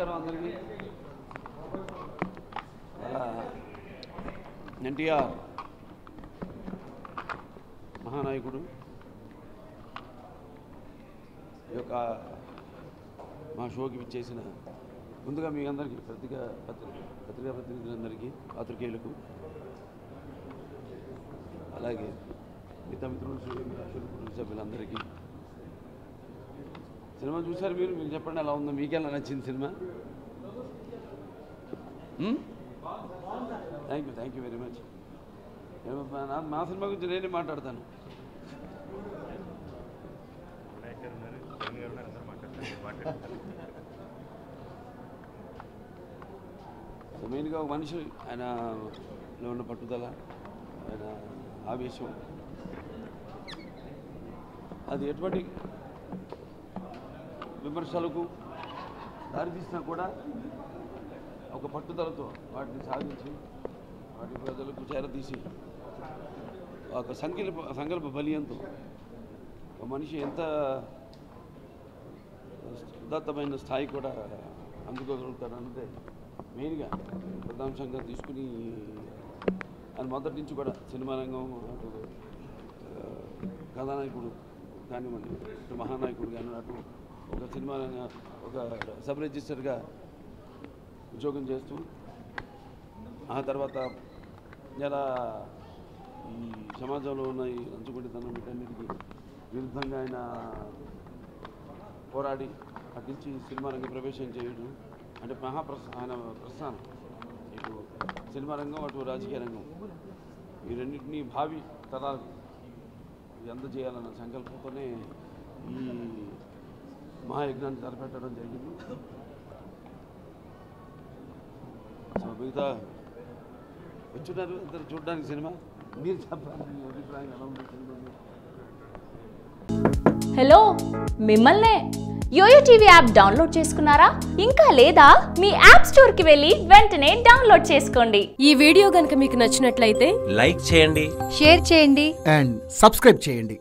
నమస్కారం అందరికీ. ఎన్టీఆర్ మహానాయకుడు ఈ యొక్క మా షోకి విచ్చేసిన ముందుగా మీ అందరికీ పత్రికా ప్రతినిధులందరికీ, పాత్రికేయులకు, అలాగే మిగతా మిత్రులు, కుటుంబ సభ్యులందరికీ. సినిమా చూసారు మీరు చెప్పండి ఎలా ఉందో, మీకెలా నచ్చింది cinema? Thank you very much. మా సినిమా గురించి నేనే మాట్లాడతాను. మెయిన్గా ఒక మనిషి ఆయనలో ఉన్న పట్టుదల, ఆయన ఆవేశం, అది ఎటువంటి విమర్శలకు దారితీసినా కూడా ఒక పట్టుదలతో వాటిని సాధించి వాటి ప్రజలకు చేరతీసి ఒక సంకల్ప బలీయంతో ఒక మనిషి ఎంత ఉదాత్తమైన స్థాయి కూడా అందుకోగలుగుతాడు అన్నదే మెయిన్గా ప్రధాంశంగా తీసుకుని ఆయన మొదటి నుంచి కూడా సినిమా రంగం, అటు కథానాయకుడు కానివ్వండి, ఇటు మహానాయకుడు కానీ, అటు ఒక సినిమా ఒక సబ్ రిజిస్టర్గా ఉద్యోగం చేస్తూ ఆ తర్వాత ఇలా ఈ సమాజంలో ఉన్న ఈ లంచగొండితనం వీటన్నిటికీ విరుద్ధంగా ఆయన పోరాడి అటు నుంచి సినిమా రంగం ప్రవేశం చేయడం అంటే ఆయన ప్రస్థానం ఇటు సినిమా రంగం, అటు రాజకీయ రంగం, ఈ రెండింటినీ భావి తరాలకు అందజేయాలన్న సంకల్పంతోనే ఈ మహాయజ్ఞాన్ని తలపెట్టడం జరిగింది. సో మిగతా వచ్చున్నారు ఇద్దరు చూడడానికి సినిమా. మీరు చెప్పాలి మీ అభిప్రాయం ఎలా ఉంది సినిమా? హలో, మిమ్మల్నే యోయో టీవీ యాప్ డౌన్లోడ్ చేసుకున్నారా? ఇంకా లేదా? మీ యాప్ స్టోర్ కి వెళ్ళి వెంటనే డౌన్లోడ్ చేసుకోండి. ఈ వీడియో గనుక మీకు నచ్చినట్లయితే లైక్ చేయండి, షేర్ చేయండి అండ్ సబ్స్క్రైబ్ చేయండి.